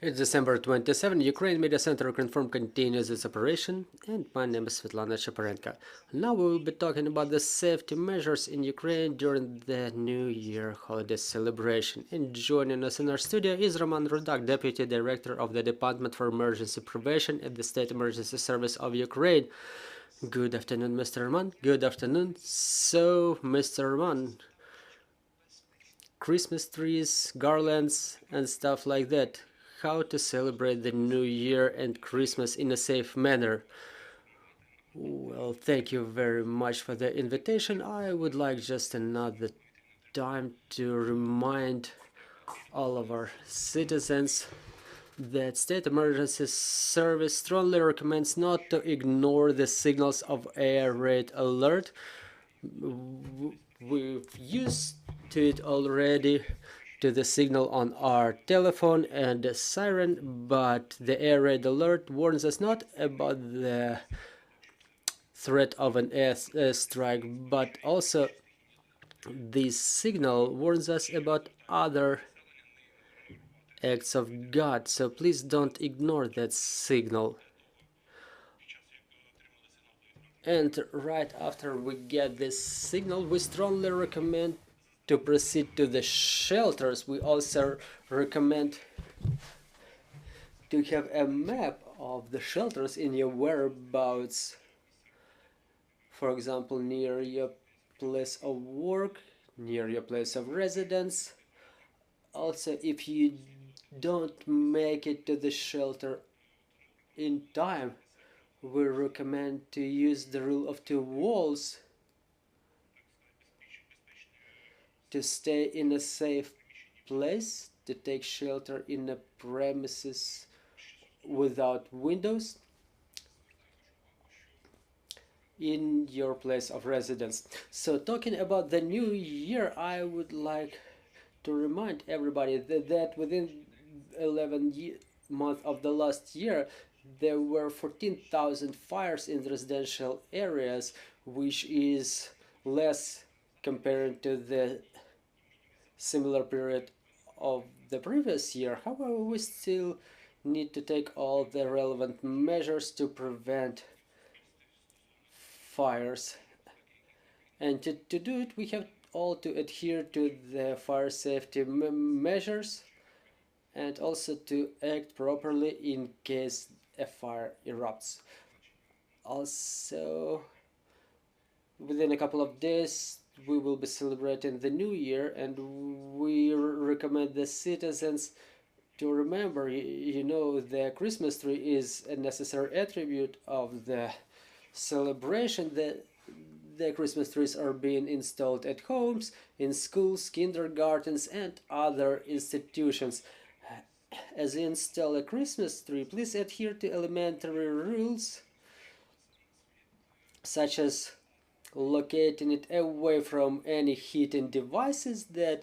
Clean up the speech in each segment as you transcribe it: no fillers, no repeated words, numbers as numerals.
It's December 27. Ukraine Media Center confirmed continues its operation, and my name is Svetlana Chaparenko. Now we will be talking about the safety measures in Ukraine during the New Year holiday celebration. And joining us in our studio is Roman Rudak, Deputy Director of the Department for Emergency Prevention at the State Emergency Service of Ukraine. Good afternoon, Mr. Roman. Good afternoon. So, Mr. Roman, Christmas trees, garlands, and stuff like that. How to celebrate the New Year and Christmas in a safe manner. Well, thank you very much for the invitation. I would like just another time to remind all of our citizens that State Emergency Service strongly recommends not to ignore the signals of air raid alert. We've used to it already, to the signal on our telephone and the siren, but the air raid alert warns us not about the threat of an air strike, but also this signal warns us about other acts of God. So please don't ignore that signal. And right after we get this signal, we strongly recommend to proceed to the shelters. We also recommend to have a map of the shelters in your whereabouts. For example, near your place of work, near your place of residence. Also, if you don't make it to the shelter in time, we recommend to use the rule of two walls to stay in a safe place, to take shelter in a premises without windows in your place of residence. So talking about the new year, I would like to remind everybody that within 11 months of the last year there were 14,000 fires in residential areas, which is less compared to the similar period of the previous year. However, we still need to take all the relevant measures to prevent fires. And to do it, we have all to adhere to the fire safety measures and also to act properly in case a fire erupts. Also, within a couple of days, we will be celebrating the new year, and we recommend the citizens to remember, the Christmas tree is a necessary attribute of the celebration. The Christmas trees are being installed at homes, in schools, kindergartens, and other institutions. As you install a Christmas tree, please adhere to elementary rules such as locating it away from any heating devices that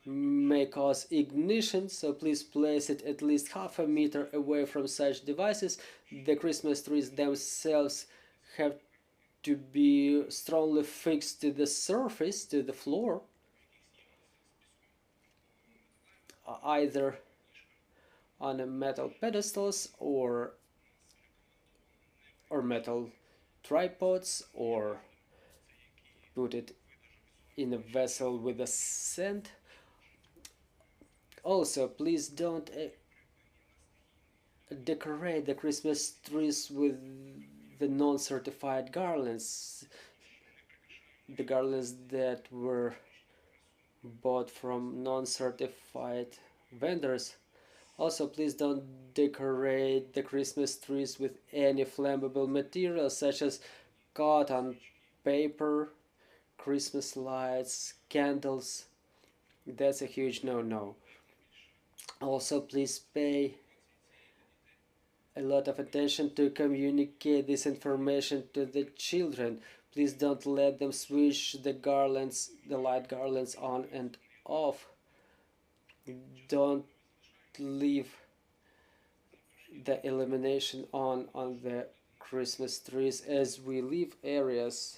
may cause ignition, so please place it at least half a meter away from such devices. The Christmas trees themselves have to be strongly fixed to the surface, to the floor, either on a metal pedestals or metal tripods, or put it in a vessel with a scent. Also, please don't decorate the Christmas trees with the non-certified garlands, the garlands that were bought from non-certified vendors. Also, please don't decorate the Christmas trees with any flammable materials such as cotton, paper, Christmas lights, candles. That's a huge no-no. Also, please pay a lot of attention to communicate this information to the children. Please don't let them switch the garlands, the light garlands, on and off. Don't leave the illumination on the Christmas trees as we leave areas.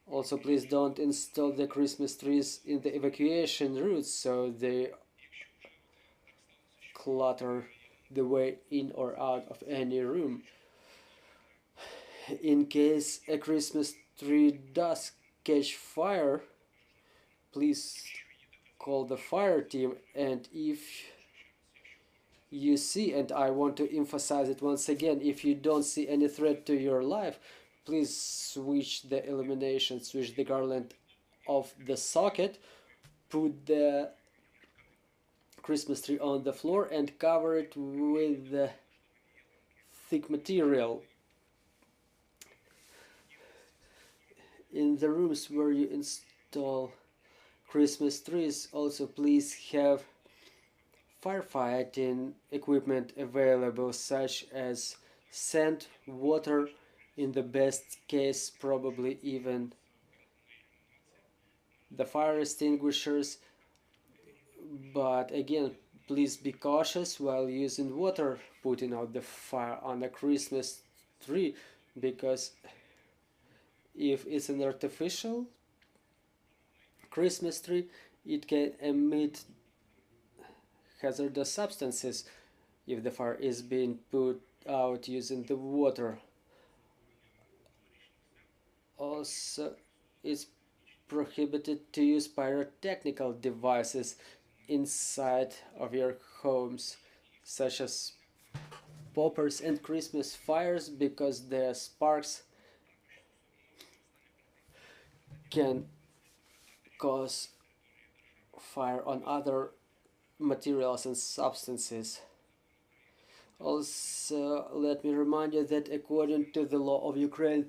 Also, please don't install the Christmas trees in the evacuation routes, so they clutter the way in or out of any room. In case a Christmas tree does catch fire, please call the fire team, and if you see, and I want to emphasize it once again, if you don't see any threat to your life, please switch the garland off the socket, put the Christmas tree on the floor and cover it with the thick material. In the rooms where you install Christmas trees, also please have firefighting equipment available, such as sand, water, in the best case probably even the fire extinguishers. But again, please be cautious while using water putting out the fire on a Christmas tree, because if it's an artificial Christmas tree, it can emit hazardous substances if the fire is being put out using the water. Also, it's prohibited to use pyrotechnical devices inside of your homes, such as poppers and Christmas fires, because the sparks can cause fire on other materials and substances. Also, let me remind you that according to the law of Ukraine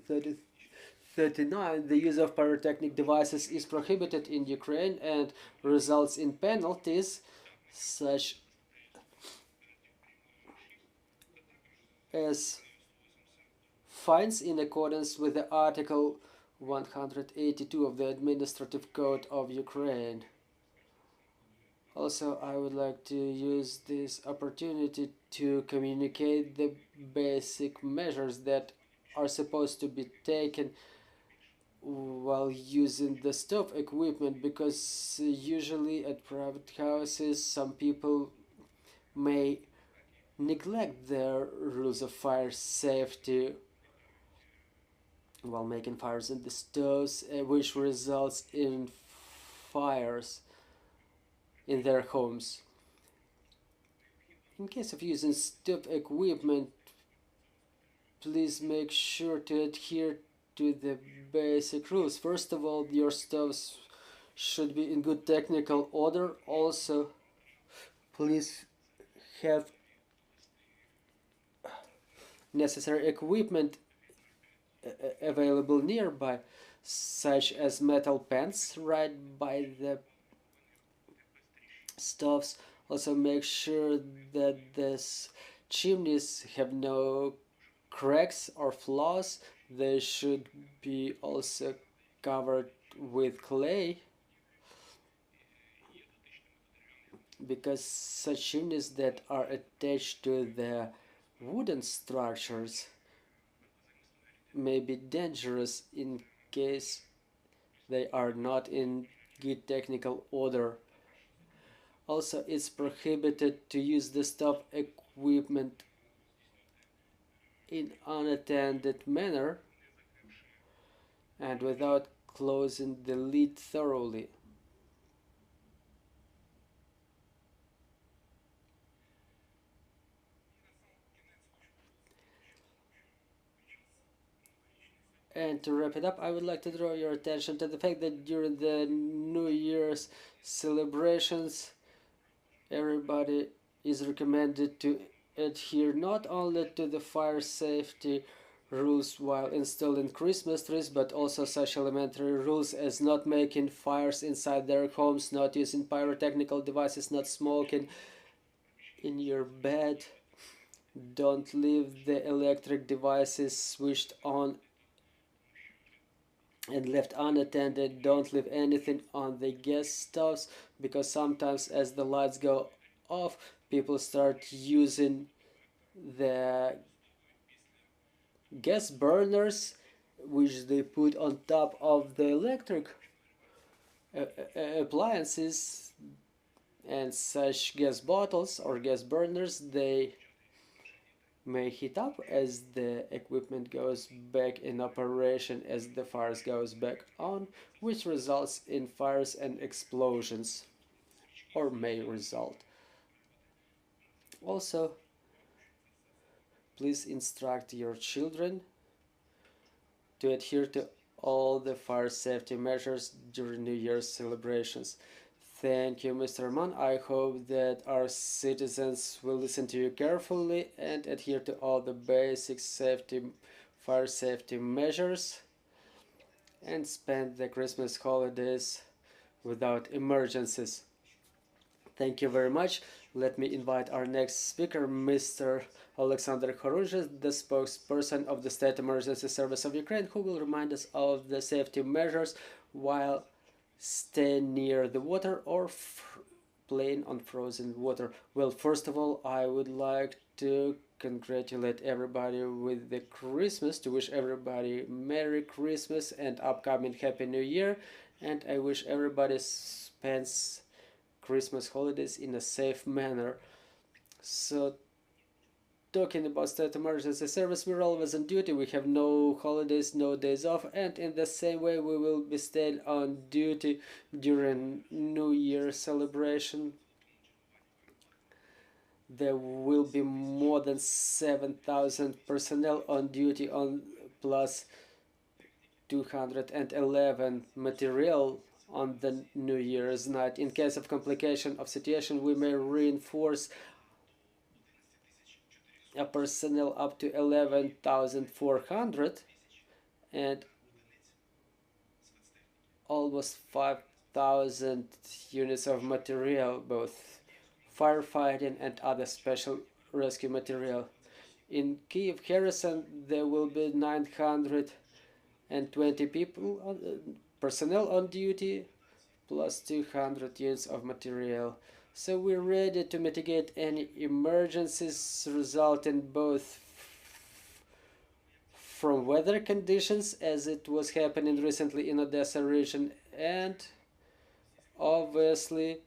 39, the use of pyrotechnic devices is prohibited in Ukraine and results in penalties such as fines in accordance with the Article 182 of the Administrative Code of Ukraine. Also, I would like to use this opportunity to communicate the basic measures that are supposed to be taken while using the stove equipment, because usually at private houses some people may neglect their rules of fire safety while making fires in the stoves, which results in fires in their homes. In case of using stove equipment, please make sure to adhere to the basic rules. First of all, your stoves should be in good technical order. Also, please have necessary equipment available nearby, such as metal pans right by the stoves. Also, make sure that the chimneys have no cracks or flaws. They should be also covered with clay, because such chimneys that are attached to the wooden structures may be dangerous in case they are not in good technical order. Also, it's prohibited to use the stove equipment in unattended manner and without closing the lid thoroughly. And to wrap it up, I would like to draw your attention to the fact that during the New Year's celebrations, everybody is recommended to adhere not only to the fire safety rules while installing Christmas trees, but also such elementary rules as not making fires inside their homes, not using pyrotechnical devices, not smoking in your bed, don't leave the electric devices switched on and left unattended, don't leave anything on the gas stoves, because sometimes as the lights go off, people start using the gas burners which they put on top of the electric appliances, and such gas bottles or gas burners, they may heat up as the equipment goes back in operation, as the fires goes back on, which results in fires and explosions, or may result. Also, please instruct your children to adhere to all the fire safety measures during New Year's celebrations. Thank you, Mr. Mann. I hope that our citizens will listen to you carefully and adhere to all the basic fire safety measures and spend the Christmas holidays without emergencies. Thank you very much. Let me invite our next speaker, Mr. Oleksandr Khorunzhyy, the spokesperson of the State Emergency Service of Ukraine, who will remind us of the safety measures while staying near the water or playing on frozen water. Well, first of all, I would like to congratulate everybody with the Christmas, to wish everybody Merry Christmas and upcoming Happy New Year, and I wish everybody spends Christmas holidays in a safe manner. So, talking about State Emergency Service, we're always on duty. We have no holidays, no days off, and in the same way we will be staying on duty during New Year celebration. There will be more than 7,000 personnel on duty, on plus 211 material on the New Year's night. In case of complication of situation, we may reinforce a personnel up to 11,400 and almost 5,000 units of material, both firefighting and other special rescue material. In Kyiv, Kherson, there will be 920 people personnel on duty, plus 200 units of material. So we're ready to mitigate any emergencies resulting both from weather conditions, as it was happening recently in Odessa region, and obviously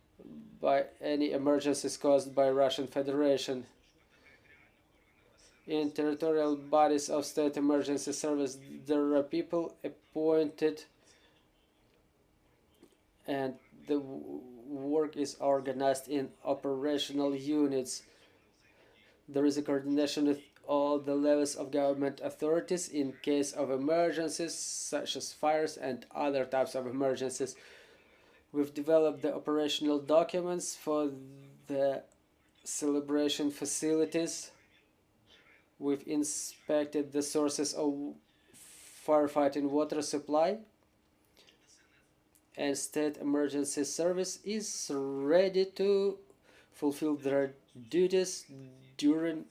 by any emergencies caused by Russian Federation. In territorial bodies of State Emergency Service, there are people appointed and the work is organized in operational units. There is a coordination with all the levels of government authorities in case of emergencies such as fires and other types of emergencies. We've developed the operational documents for the celebration facilities. We've inspected the sources of firefighting water supply, and State Emergency Service is ready to fulfill their duties during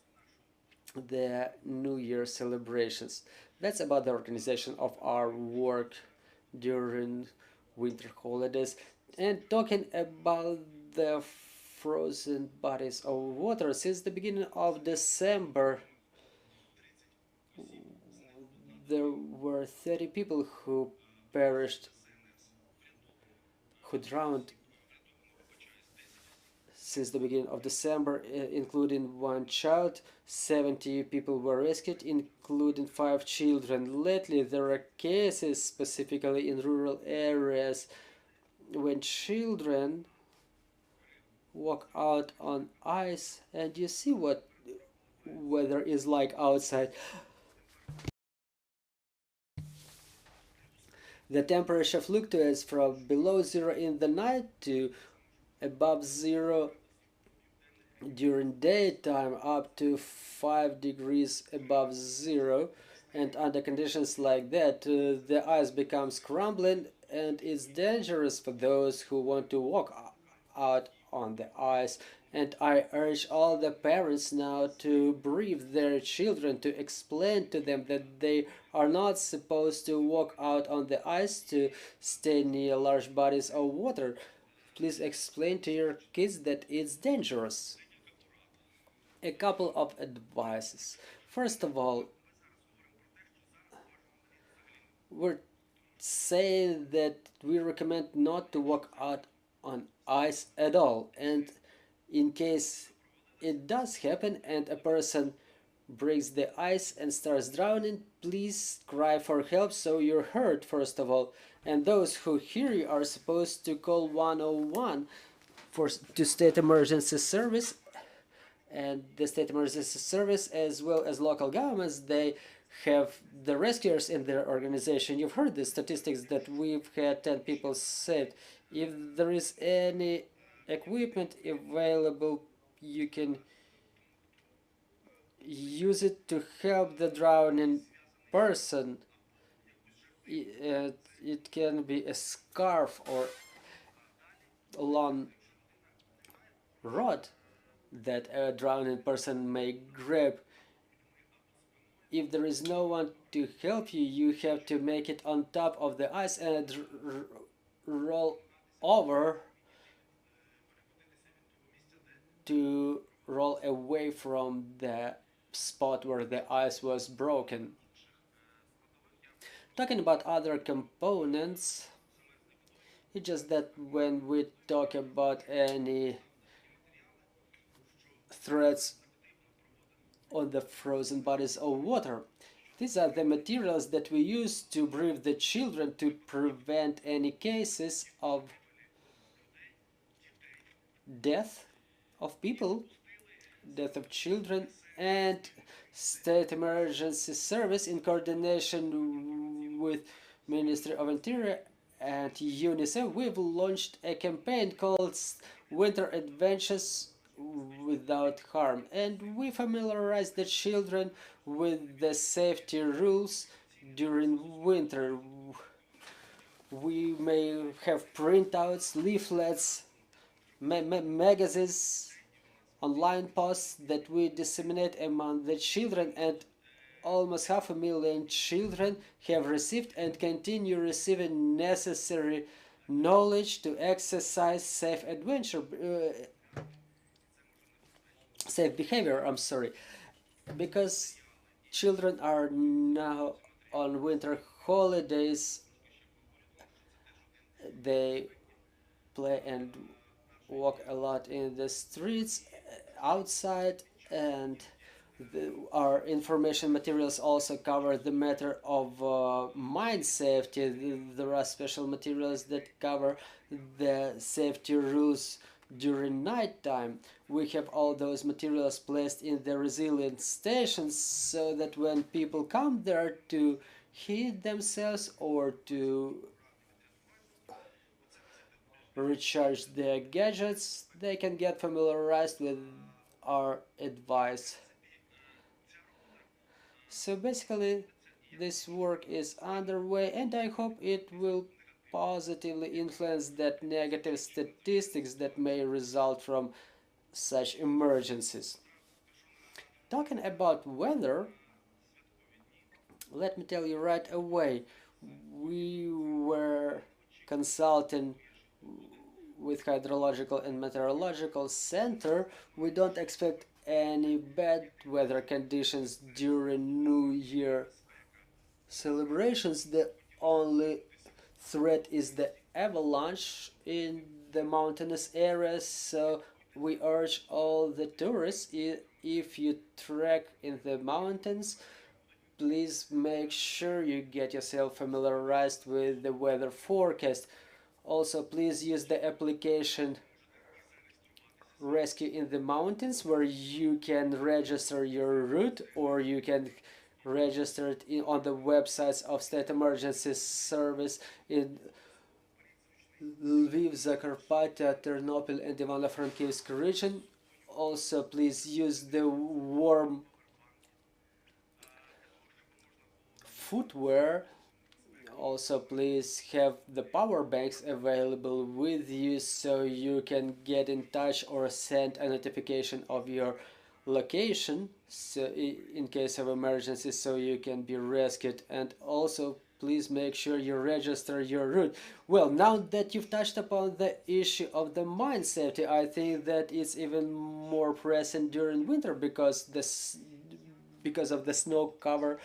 the New Year celebrations. That's about the organization of our work during winter holidays. And talking about the frozen bodies of water, since the beginning of December, there were 30 people who perished, who drowned since the beginning of December, including one child. 70 people were rescued, including 5 children. Lately, there are cases, specifically in rural areas, when children walk out on ice, and you see what weather is like outside. The temperature fluctuates from below zero in the night to above zero during daytime, up to 5 degrees above zero, and under conditions like that the ice becomes crumbling, and it's dangerous for those who want to walk out on the ice. And I urge all the parents now to brief their children, to explain to them that they are not supposed to walk out on the ice, to stay near large bodies of water. Please explain to your kids that it's dangerous. A couple of advices. First of all, we're saying that we recommend not to walk out on ice at all. And in case it does happen and a person breaks the ice and starts drowning, please cry for help so you're heard first of all. And those who hear you are supposed to call 101 to state emergency service, and the state emergency service as well as local governments, they have the rescuers in their organization. You've heard the statistics that we've had 10 people saved. If there is any equipment available, you can use it to help the drowning person. It can be a scarf or a long rod that a drowning person may grab. If there is no one to help you, you have to make it on top of the ice and roll over to roll away from the spot where the ice was broken. Talking about other components, it's just that when we talk about any threats on the frozen bodies of water, these are the materials that we use to brief the children to prevent any cases of death of people, death of children, and State Emergency Service in coordination with Ministry of Interior and UNICEF, we've launched a campaign called Winter Adventures Without Harm, and we familiarize the children with the safety rules during winter. We may have printouts, leaflets, magazines, online posts that we disseminate among the children, and almost 500,000 children have received and continue receiving necessary knowledge to exercise safe behavior. I'm sorry, because children are now on winter holidays. They play and walk a lot in the streets outside, and our information materials also cover the matter of mine safety. There are special materials that cover the safety rules during night time. We have all those materials placed in the resilient stations so that when people come there to heat themselves or to recharge their gadgets, they can get familiarized with our advice. So basically, this work is underway, and I hope it will positively influence that negative statistics that may result from such emergencies. Talking about weather, let me tell you right away, we were consulting with hydrological and meteorological center. We don't expect any bad weather conditions during New Year celebrations. The only threat is the avalanche in the mountainous areas, so we urge all the tourists, if you trek in the mountains, please make sure you get yourself familiarized with the weather forecast. Also, please use the application Rescue in the Mountains, where you can register your route, or you can register it on the websites of State Emergency Service in Lviv, Zakarpattia, Ternopil, and Ivano-Frankivsk region. Also, please use the warm footwear. Also, please have the power banks available with you so you can get in touch or send a notification of your location, so in case of emergency, so you can be rescued. And also, please make sure you register your route. Well, now that you've touched upon the issue of the mine safety, I think that it's even more present during winter because of the snow cover.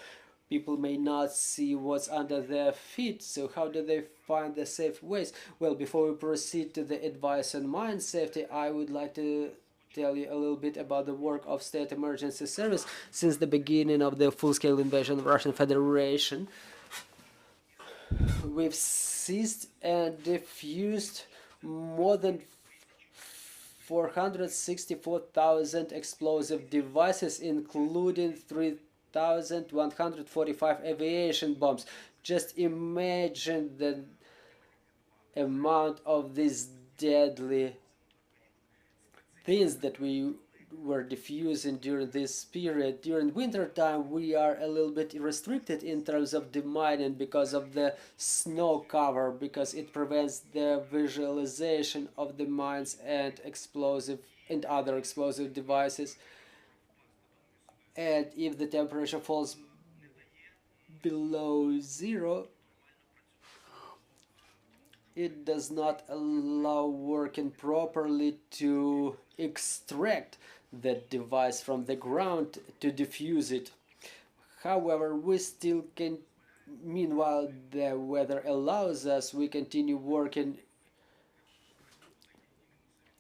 people may not see what's under their feet. So how do they find the safe ways? Well, before we proceed to the advice on mine safety, I would like to tell you a little bit about the work of State Emergency Service. Since the beginning of the full-scale invasion of Russian Federation, we've seized and defused more than 464,000 explosive devices, including 3,145 aviation bombs. Just imagine the amount of these deadly things that we were diffusing during this period. During winter time, we are a little bit restricted in terms of demining because of the snow cover, because it prevents the visualization of the mines and explosive and other explosive devices. And if the temperature falls below zero, it does not allow working properly to extract that device from the ground to defuse it. However, we still can, meanwhile the weather allows us, we continue working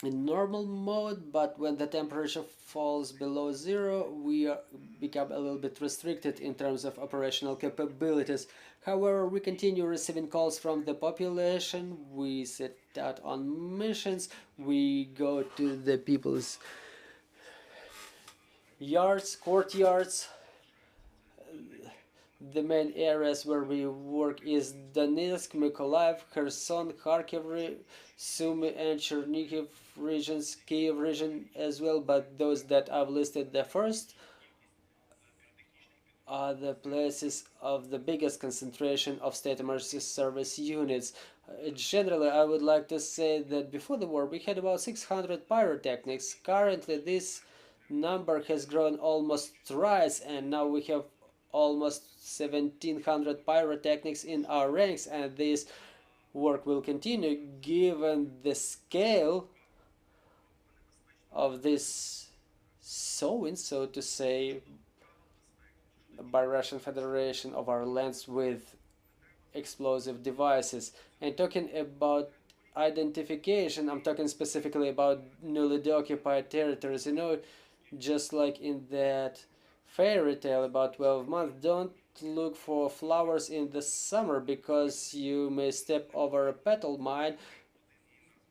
in normal mode, but when the temperature falls below zero, we become a little bit restricted in terms of operational capabilities. However, we continue receiving calls from the population, we set out on missions, we go to the people's yards, courtyards. The main areas where we work is Donetsk, Mykolaiv, Kherson, Kharkiv, Sumy and Chernihiv regions, Kyiv region as well, but those that I've listed the first are the places of the biggest concentration of State Emergency Service units. Generally, I would like to say that before the war we had about 600 pyrotechnics. Currently, this number has grown almost thrice, and now we have almost 1,700 pyrotechnics in our ranks, and this work will continue given the scale of this sowing, so to say, by Russian Federation of our lands with explosive devices. And talking about identification, I'm talking specifically about newly occupied territories. You know, just like in that fairy tale about 12 months, don't look for flowers in the summer because you may step over a petal mine,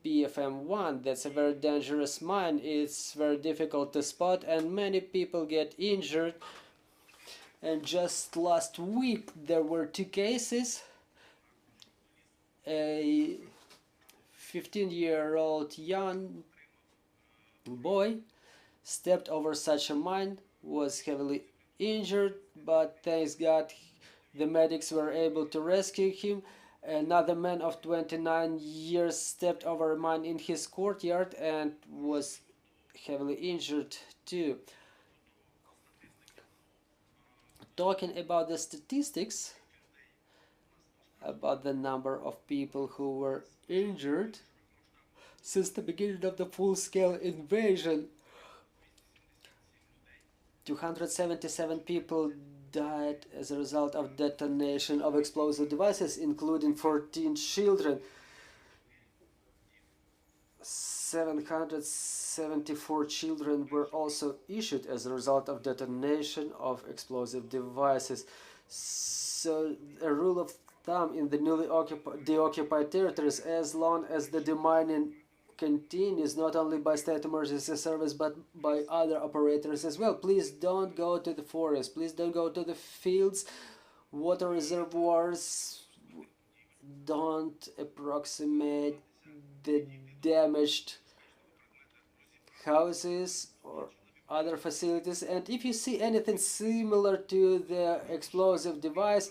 PFM1. That's a very dangerous mine. It's very difficult to spot and many people get injured. And just last week there were 2 cases. A 15-year-old young boy stepped over such a mine, was heavily injured, but thanks God the medics were able to rescue him. Another man of 29 years stepped over a mine in his courtyard and was heavily injured too. Talking about the statistics, about the number of people who were injured, since the beginning of the full-scale invasion, 277 people died as a result of detonation of explosive devices, including 14 children. 774 children were also issued as a result of detonation of explosive devices. So a rule of thumb in the newly occupied territories, as long as the demining continues, not only by State Emergency Service but by other operators as well. Please don't go to the forest, please don't go to the fields, water reservoirs, don't approximate the damaged houses or other facilities. And if you see anything similar to the explosive device,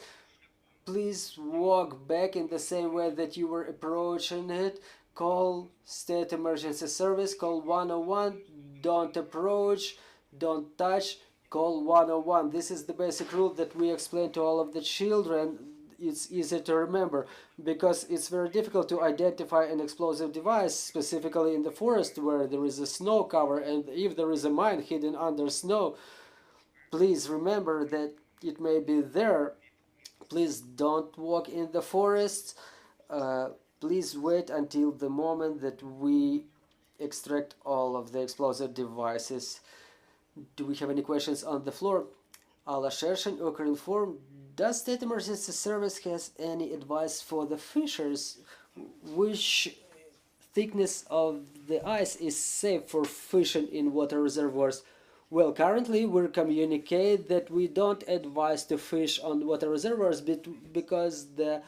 please walk back in the same way that you were approaching it. Call State Emergency Service, call 101, don't approach, don't touch, call 101. This is the basic rule that we explain to all of the children. It's easy to remember because it's very difficult to identify an explosive device, specifically in the forest where there is a snow cover, and if there is a mine hidden under snow. Please remember that it may be there. Please don't walk in the forest. Please wait until the moment that we extract all of the explosive devices. Do we have any questions on the floor? Allah Shershin, Ukrinform, does State Emergency Service has any advice for the fishers? Which thickness of the ice is safe for fishing in water reservoirs? Well, currently we communicate that we don't advise to fish on water reservoirs because the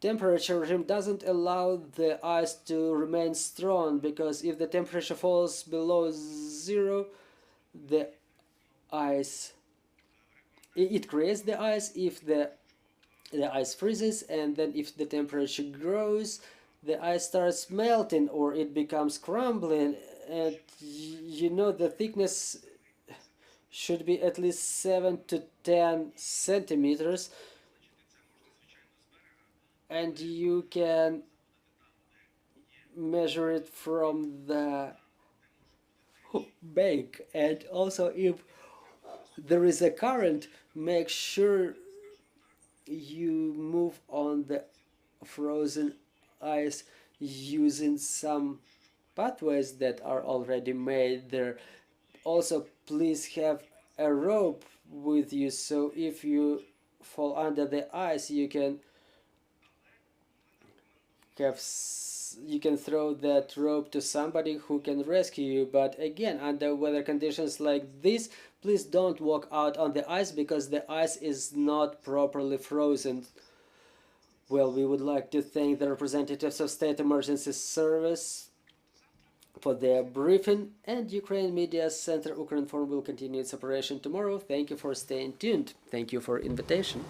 temperature regime doesn't allow the ice to remain strong, because if the temperature falls below zero, the ice it creates the ice. If the ice freezes, and then if the temperature grows, the ice starts melting or it becomes crumbling, and you know the thickness should be at least 7 to 10 centimeters, and you can measure it from the bank. And also, if there is a current, make sure you move on the frozen ice using some pathways that are already made there. Also, please have a rope with you, so if you fall under the ice, you can throw that rope to somebody who can rescue you. But again, under weather conditions like this, please don't walk out on the ice because the ice is not properly frozen. Well, we would like to thank the representatives of State Emergency Service for their briefing, and Ukraine Media Center Ukrinform will continue its operation tomorrow. Thank you for staying tuned. Thank you for invitation.